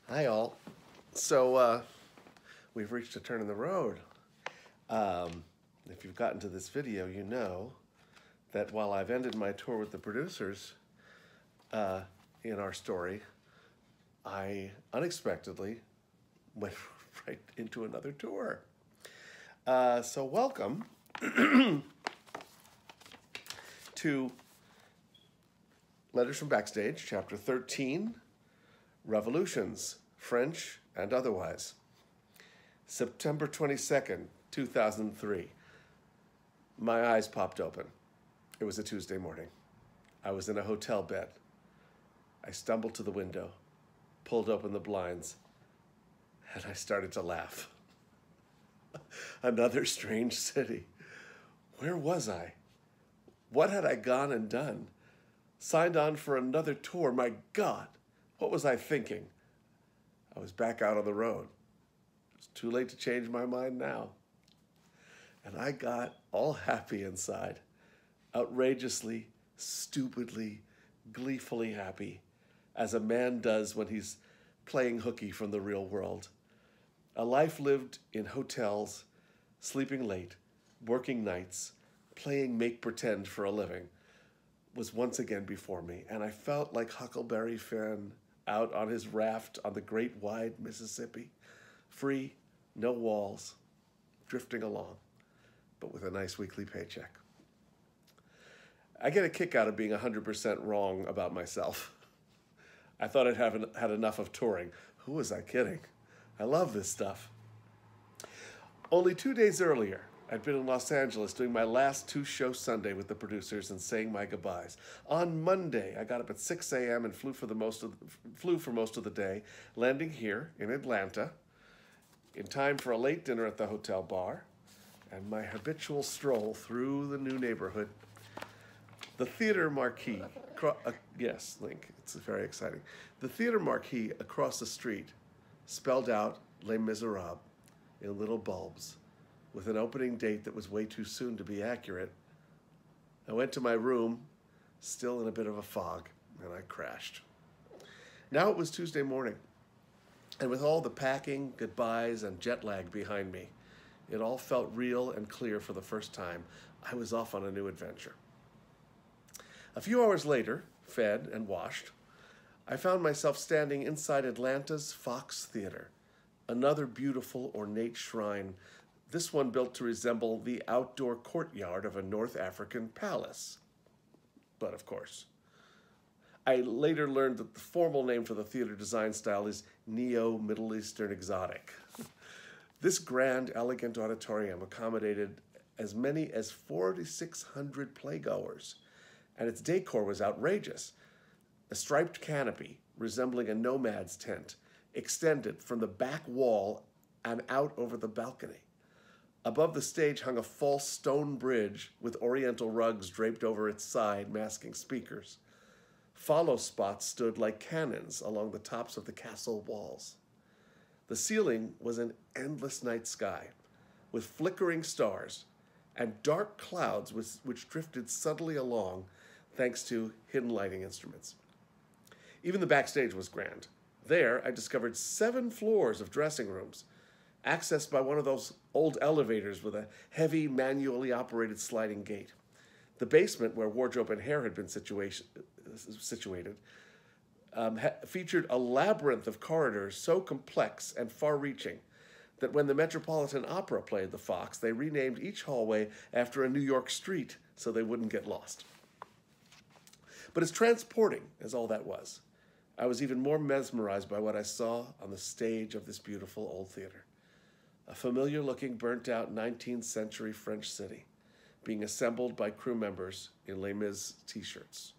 Hi, all. We've reached a turn in the road. Um, if you've gotten to this video, you know that while I've ended my tour with the producers uh, in our story, I unexpectedly went right into another tour. Welcome to Letters from Backstage, Chapter 13, Revolutions, French and Otherwise. September 22nd, 2003. My eyes popped open. It was a Tuesday morning. I was in a hotel bed. I stumbled to the window, pulled open the blinds, and I started to laugh. Another strange city. Where was I? What had I gone and done? Signed on for another tour. My God, what was I thinking? I was back out on the road. It's too late to change my mind now. And I got all happy inside, outrageously, stupidly, gleefully happy, as a man does when he's playing hooky from the real world. A life lived in hotels, sleeping late, working nights, playing make-pretend for a living, was once again before me, and I felt like Huckleberry Finn out on his raft on the great wide Mississippi, free, no walls, drifting along, but with a nice weekly paycheck. I get a kick out of being 100% wrong about myself. I thought I'd had enough of touring. Who was I kidding? I love this stuff. Only 2 days earlier, I'd been in Los Angeles doing my last two-show Sunday with the producers and saying my goodbyes. On Monday, I got up at 6 a.m. and flew for most of the day, landing here in Atlanta in time for a late dinner at the hotel bar and my habitual stroll through the new neighborhood. The theater marquee, yes, Link, it's very exciting. The theater marquee across the street spelled out Les Miserables in little bulbs, with an opening date that was way too soon to be accurate. I went to my room, still in a bit of a fog, and I crashed. Now it was Tuesday morning, and with all the packing, goodbyes, and jet lag behind me, it all felt real and clear for the first time. I was off on a new adventure. A few hours later, fed and washed, I found myself standing inside Atlanta's Fox Theater, another beautiful, ornate shrine, this one built to resemble the outdoor courtyard of a North African palace. But of course, I later learned that the formal name for the theater design style is Neo-Middle Eastern Exotic. This grand, elegant auditorium accommodated as many as 4,600 playgoers, and its decor was outrageous. A striped canopy, resembling a nomad's tent, extended from the back wall and out over the balcony. Above the stage hung a false stone bridge with oriental rugs draped over its side, masking speakers. Follow spots stood like cannons along the tops of the castle walls. The ceiling was an endless night sky, with flickering stars and dark clouds which drifted subtly along thanks to hidden lighting instruments. Even the backstage was grand. There, I discovered 7 floors of dressing rooms, accessed by one of those old elevators with a heavy, manually operated sliding gate. The basement, where wardrobe and hair had been situated, featured a labyrinth of corridors so complex and far-reaching that when the Metropolitan Opera played the Fox, they renamed each hallway after a New York street so they wouldn't get lost. But as transporting as all that was, I was even more mesmerized by what I saw on the stage of this beautiful old theater. A familiar-looking, burnt-out 19th century French city, being assembled by crew members in Les Mis t-shirts.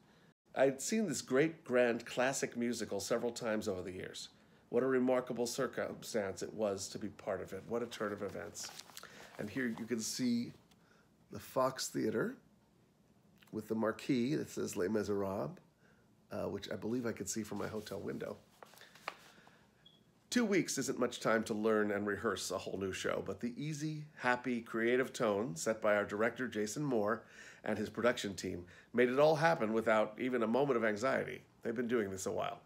I'd seen this great, grand, classic musical several times over the years. What a remarkable circumstance it was to be part of it. What a turn of events. And here you can see the Fox Theater with the marquee that says Les Miserables, which I believe I could see from my hotel window. 2 weeks isn't much time to learn and rehearse a whole new show, but the easy, happy, creative tone set by our director, Jason Moore, and his production team made it all happen without even a moment of anxiety. They've been doing this a while.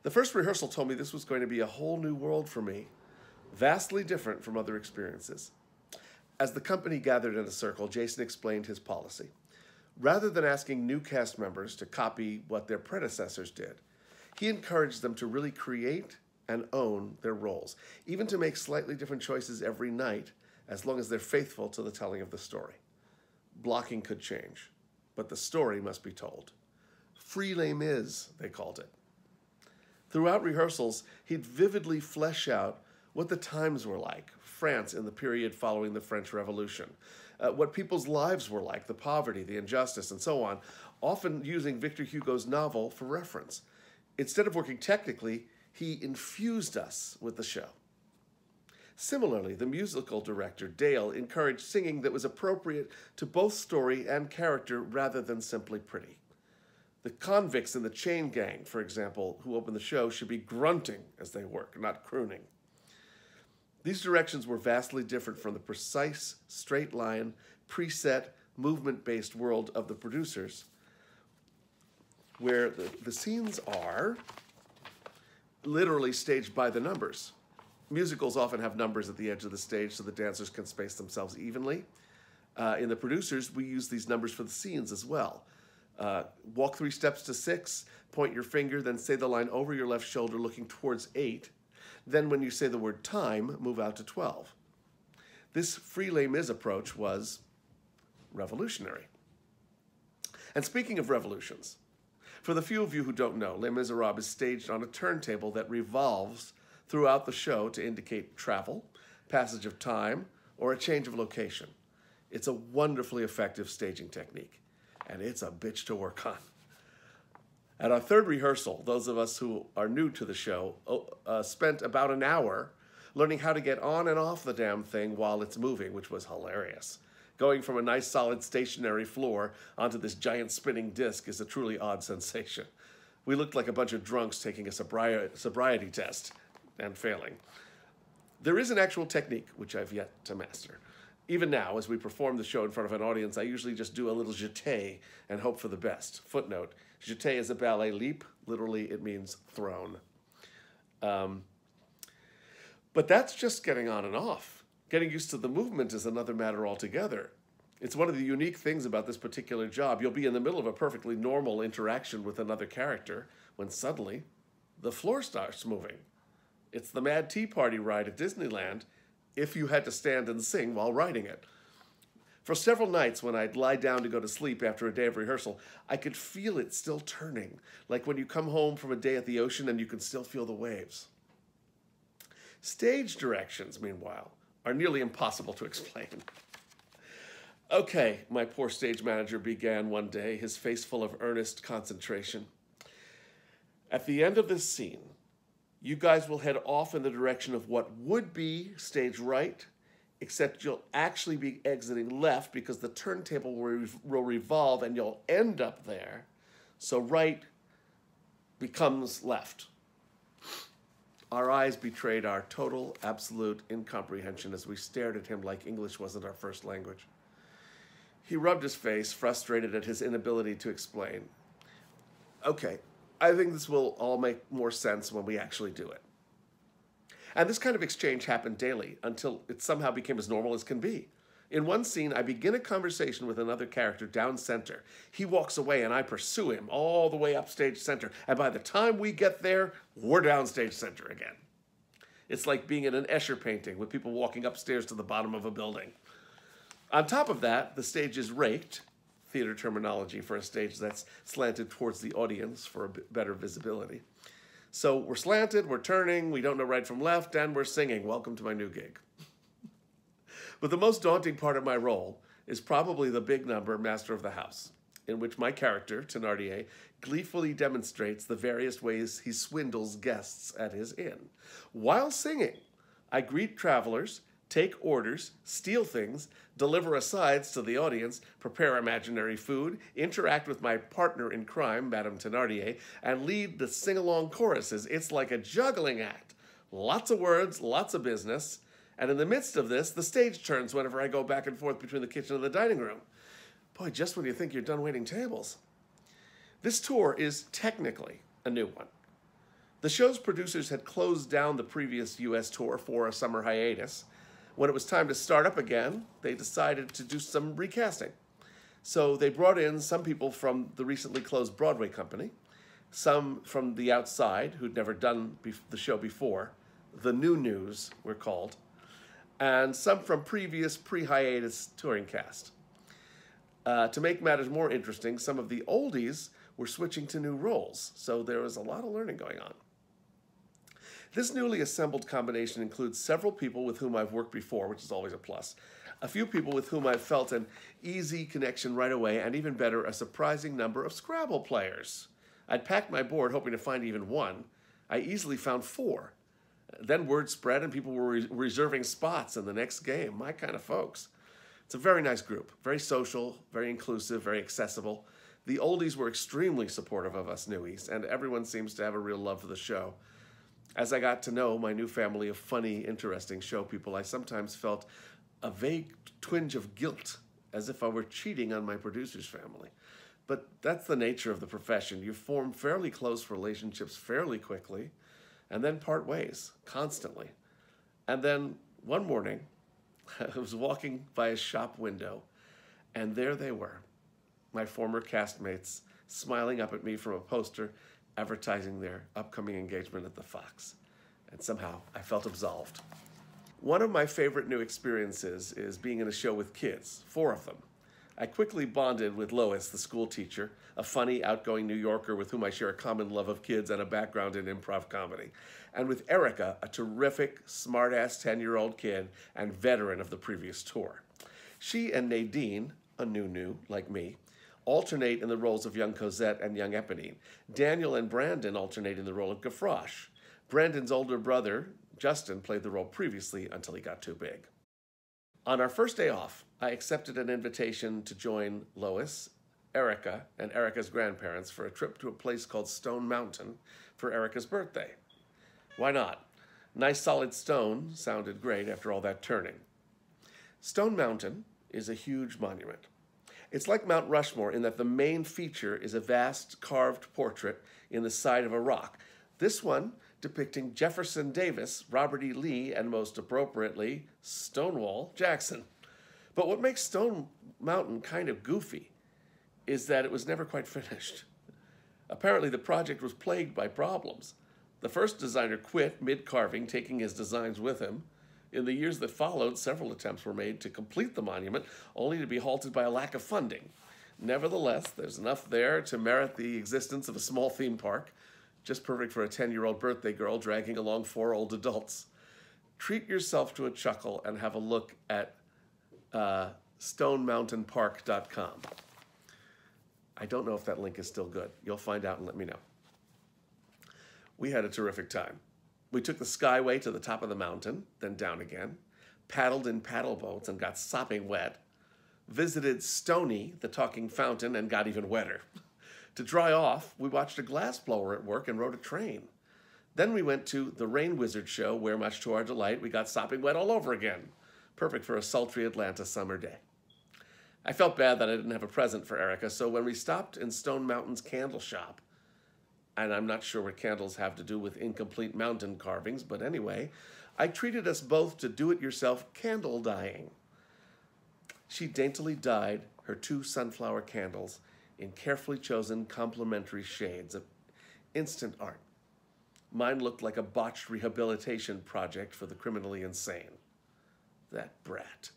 The first rehearsal told me this was going to be a whole new world for me, vastly different from other experiences. As the company gathered in a circle, Jason explained his policy. Rather than asking new cast members to copy what their predecessors did, he encouraged them to really create and own their roles, even to make slightly different choices every night, as long as they're faithful to the telling of the story. Blocking could change, but the story must be told. Free les mis, they called it. Throughout rehearsals, he'd vividly flesh out what the times were like, France in the period following the French Revolution, what people's lives were like, the poverty, the injustice, and so on, often using Victor Hugo's novel for reference. Instead of working technically, he infused us with the show. Similarly, the musical director, Dale, encouraged singing that was appropriate to both story and character rather than simply pretty. The convicts in the chain gang, for example, who open the show, should be grunting as they work, not crooning. These directions were vastly different from the precise, straight-line, preset, movement-based world of the producers, where the scenes are literally staged by the numbers. Musicals often have numbers at the edge of the stage so the dancers can space themselves evenly. In the producers, we use these numbers for the scenes as well. Walk 3 steps to 6, point your finger, then say the line over your left shoulder looking towards 8. Then when you say the word time, move out to 12. This free les mis approach was revolutionary. And speaking of revolutions, for the few of you who don't know, Les Miserables is staged on a turntable that revolves throughout the show to indicate travel, passage of time, or a change of location. It's a wonderfully effective staging technique, and it's a bitch to work on. At our third rehearsal, those of us who are new to the show spent about an hour learning how to get on and off the damn thing while it's moving, which was hilarious. Going from a nice solid stationary floor onto this giant spinning disc is a truly odd sensation. We looked like a bunch of drunks taking a sobriety test and failing. There is an actual technique which I've yet to master. Even now, as we perform the show in front of an audience, I usually just do a little jeté and hope for the best. Footnote, jeté is a ballet leap. Literally, it means thrown. But that's just getting on and off. Getting used to the movement is another matter altogether. It's one of the unique things about this particular job. You'll be in the middle of a perfectly normal interaction with another character when suddenly the floor starts moving. It's the Mad Tea Party ride at Disneyland if you had to stand and sing while riding it. For several nights when I'd lie down to go to sleep after a day of rehearsal, I could feel it still turning, like when you come home from a day at the ocean and you can still feel the waves. Stage directions, meanwhile, are nearly impossible to explain. Okay, my poor stage manager began one day, his face full of earnest concentration. At the end of this scene, you guys will head off in the direction of what would be stage right, except you'll actually be exiting left because the turntable will revolve and you'll end up there. So right becomes left. Our eyes betrayed our total, absolute incomprehension as we stared at him like English wasn't our first language. He rubbed his face, frustrated at his inability to explain. Okay, I think this will all make more sense when we actually do it. And this kind of exchange happened daily until it somehow became as normal as can be. In one scene, I begin a conversation with another character down center. He walks away and I pursue him all the way up stage center. And by the time we get there, we're down stage center again. It's like being in an Escher painting with people walking upstairs to the bottom of a building. On top of that, the stage is raked, theater terminology for a stage that's slanted towards the audience for a bit better visibility. So we're slanted, we're turning, we don't know right from left, and we're singing. Welcome to my new gig. But the most daunting part of my role is probably the big number, Master of the House, in which my character, Thénardier, gleefully demonstrates the various ways he swindles guests at his inn. While singing, I greet travelers, take orders, steal things, deliver asides to the audience, prepare imaginary food, interact with my partner in crime, Madame Thénardier, and lead the sing-along choruses. It's like a juggling act. Lots of words, lots of business. And in the midst of this, the stage turns whenever I go back and forth between the kitchen and the dining room. Boy, just when you think you're done waiting tables. This tour is technically a new one. The show's producers had closed down the previous US tour for a summer hiatus. When it was time to start up again, they decided to do some recasting. So they brought in some people from the recently closed Broadway company, some from the outside who'd never done the show before, the New News were called, and some from previous pre-hiatus touring cast. To make matters more interesting, some of the oldies were switching to new roles, so there was a lot of learning going on. This newly assembled combination includes several people with whom I've worked before, which is always a plus, a few people with whom I've felt an easy connection right away, and even better, a surprising number of Scrabble players. I'd packed my board hoping to find even one. I easily found 4. Then word spread and people were reserving spots in the next game, my kind of folks. It's a very nice group, very social, very inclusive, very accessible. The oldies were extremely supportive of us newies, and everyone seems to have a real love for the show. As I got to know my new family of funny, interesting show people, I sometimes felt a vague twinge of guilt, as if I were cheating on my producer's family. But that's the nature of the profession. You form fairly close relationships fairly quickly, and then part ways, constantly. And then one morning, I was walking by a shop window, and there they were, my former castmates, smiling up at me from a poster advertising their upcoming engagement at the Fox. And somehow I felt absolved. One of my favorite new experiences is being in a show with kids, 4 of them. I quickly bonded with Lois, the school teacher, a funny, outgoing New Yorker with whom I share a common love of kids and a background in improv comedy, and with Erica, a terrific, smart-ass 10-year-old kid and veteran of the previous tour. She and Nadine, a new like me, alternate in the roles of young Cosette and young Eponine. Daniel and Brandon alternate in the role of Gavroche. Brandon's older brother, Justin, played the role previously until he got too big. On our first day off, I accepted an invitation to join Lois, Erica, and Erica's grandparents for a trip to a place called Stone Mountain for Erica's birthday. Why not? Nice solid stone sounded great after all that turning. Stone Mountain is a huge monument. It's like Mount Rushmore in that the main feature is a vast carved portrait in the side of a rock. This one depicting Jefferson Davis, Robert E. Lee, and most appropriately, Stonewall Jackson. But what makes Stone Mountain kind of goofy is that it was never quite finished. Apparently, the project was plagued by problems. The first designer quit mid-carving, taking his designs with him. In the years that followed, several attempts were made to complete the monument, only to be halted by a lack of funding. Nevertheless, there's enough there to merit the existence of a small theme park, just perfect for a 10-year-old birthday girl dragging along 4 old adults. Treat yourself to a chuckle and have a look at stonemountainpark.com. I don't know if that link is still good. You'll find out and let me know. We had a terrific time. We took the Skyway to the top of the mountain, then down again, paddled in paddle boats and got sopping wet, visited Stony, the talking fountain, and got even wetter. To dry off, we watched a glassblower at work and rode a train. Then we went to the Rain Wizard show, where, much to our delight, we got sopping wet all over again. Perfect for a sultry Atlanta summer day. I felt bad that I didn't have a present for Erica, so when we stopped in Stone Mountain's candle shop, and I'm not sure what candles have to do with incomplete mountain carvings, but anyway, I treated us both to do-it-yourself candle dyeing. She daintily dyed her 2 sunflower candles in carefully chosen complementary shades of instant art. Mine looked like a botched rehabilitation project for the criminally insane. That brat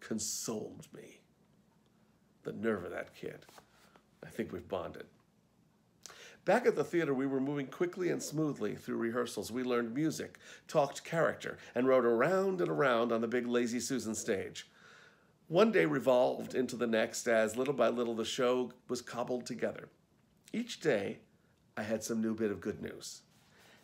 consoled me. The nerve of that kid. I think we've bonded. Back at the theater, we were moving quickly and smoothly through rehearsals. We learned music, talked character, and rode around and around on the big Lazy Susan stage. One day revolved into the next as, little by little, the show was cobbled together. Each day, I had some new bit of good news.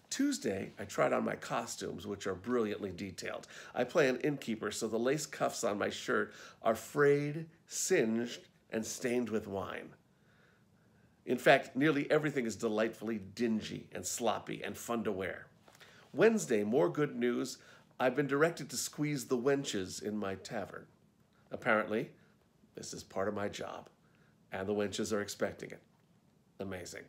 Tuesday, I tried on my costumes, which are brilliantly detailed. I play an innkeeper, so the lace cuffs on my shirt are frayed, singed, and stained with wine. In fact, nearly everything is delightfully dingy and sloppy and fun to wear. Wednesday, more good news. I've been directed to squeeze the wenches in my tavern. Apparently, this is part of my job, and the wenches are expecting it. Amazing.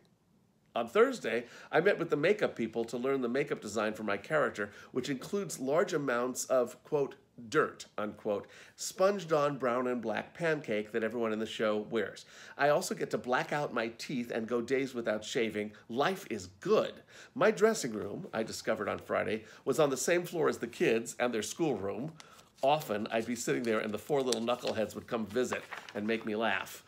On Thursday, I met with the makeup people to learn the makeup design for my character, which includes large amounts of, quote, dirt, unquote, sponged on brown and black pancake that everyone in the show wears. I also get to black out my teeth and go days without shaving. Life is good. My dressing room, I discovered on Friday, was on the same floor as the kids and their schoolroom. Often, I'd be sitting there and the four little knuckleheads would come visit and make me laugh.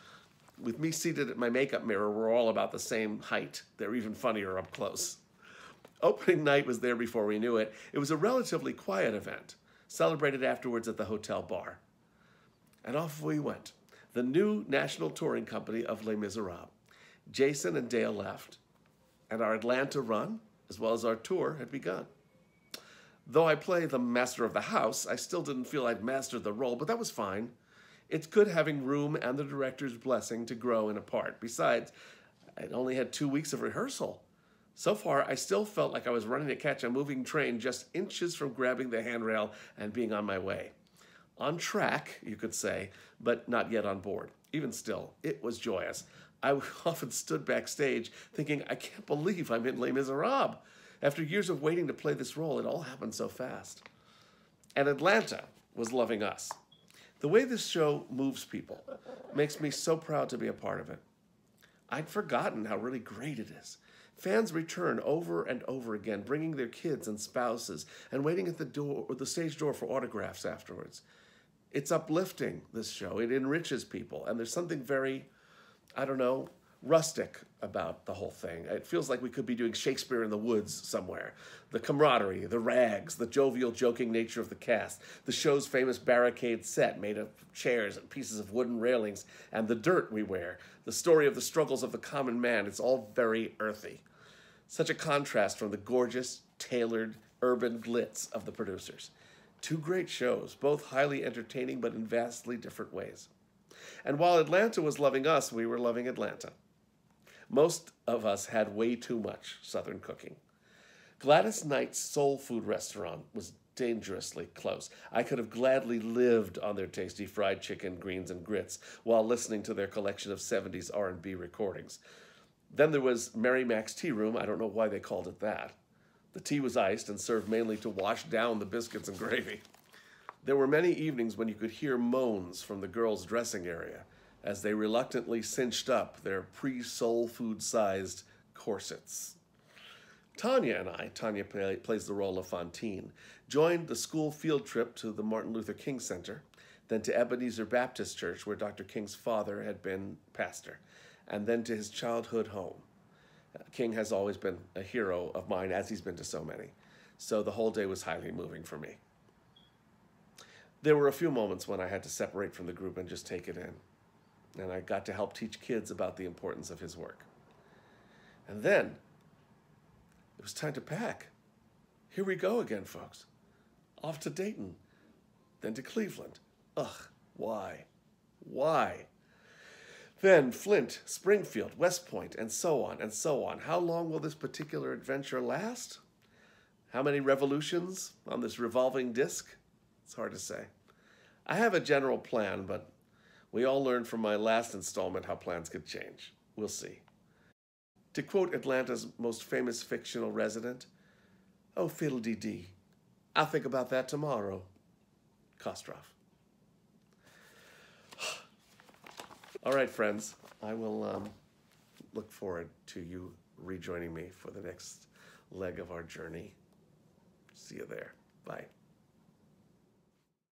With me seated at my makeup mirror, we're all about the same height. They're even funnier up close. Opening night was there before we knew it. It was a relatively quiet event, celebrated afterwards at the hotel bar. And off we went. The new national touring company of Les Miserables. Jason and Dale left, and our Atlanta run, as well as our tour, had begun. Though I play the master of the house, I still didn't feel I'd mastered the role, but that was fine. It's good having room and the director's blessing to grow in a part. Besides, I'd only had 2 weeks of rehearsal. So far, I still felt like I was running to catch a moving train just inches from grabbing the handrail and being on my way. On track, you could say, but not yet on board. Even still, it was joyous. I often stood backstage thinking, I can't believe I'm in Les Miserables. After years of waiting to play this role, it all happened so fast. And Atlanta was loving us. The way this show moves people makes me so proud to be a part of it. I'd forgotten how really great it is. Fans return over and over again, bringing their kids and spouses and waiting at the door or the stage door for autographs afterwards. It's uplifting, this show. It enriches people, and there's something very, rustic about the whole thing. It feels like we could be doing Shakespeare in the Woods somewhere. The camaraderie, the rags, the jovial, joking nature of the cast, the show's famous barricade set made of chairs and pieces of wooden railings, and the dirt we wear, the story of the struggles of the common man. It's all very earthy. Such a contrast from the gorgeous, tailored, urban glitz of the producers. Two great shows, both highly entertaining but in vastly different ways. And while Atlanta was loving us, we were loving Atlanta. Most of us had way too much Southern cooking. Gladys Knight's soul food restaurant was dangerously close. I could have gladly lived on their tasty fried chicken, greens, and grits while listening to their collection of 70s R&B recordings. Then there was Mary Mac's Tea Room. I don't know why they called it that. The tea was iced and served mainly to wash down the biscuits and gravy. There were many evenings when you could hear moans from the girls' dressing area as they reluctantly cinched up their pre-soul food-sized corsets. Tanya and I, Tanya plays the role of Fantine, joined the school field trip to the Martin Luther King Center, then to Ebenezer Baptist Church, where Dr. King's father had been pastor, and then to his childhood home. King has always been a hero of mine, as he's been to so many. So the whole day was highly moving for me. There were a few moments when I had to separate from the group and just take it in. And I got to help teach kids about the importance of his work. And then, it was time to pack. Here we go again, folks. Off to Dayton, then to Cleveland. Ugh, why? Why? Then Flint, Springfield, West Point, and so on and so on. How long will this particular adventure last? How many revolutions on this revolving disc? It's hard to say. I have a general plan, but we all learned from my last installment how plans could change. We'll see. To quote Atlanta's most famous fictional resident, "Oh, fiddle-dee-dee, I'll think about that tomorrow." Kostroff. All right, friends, I will look forward to you rejoining me for the next leg of our journey. See you there. Bye.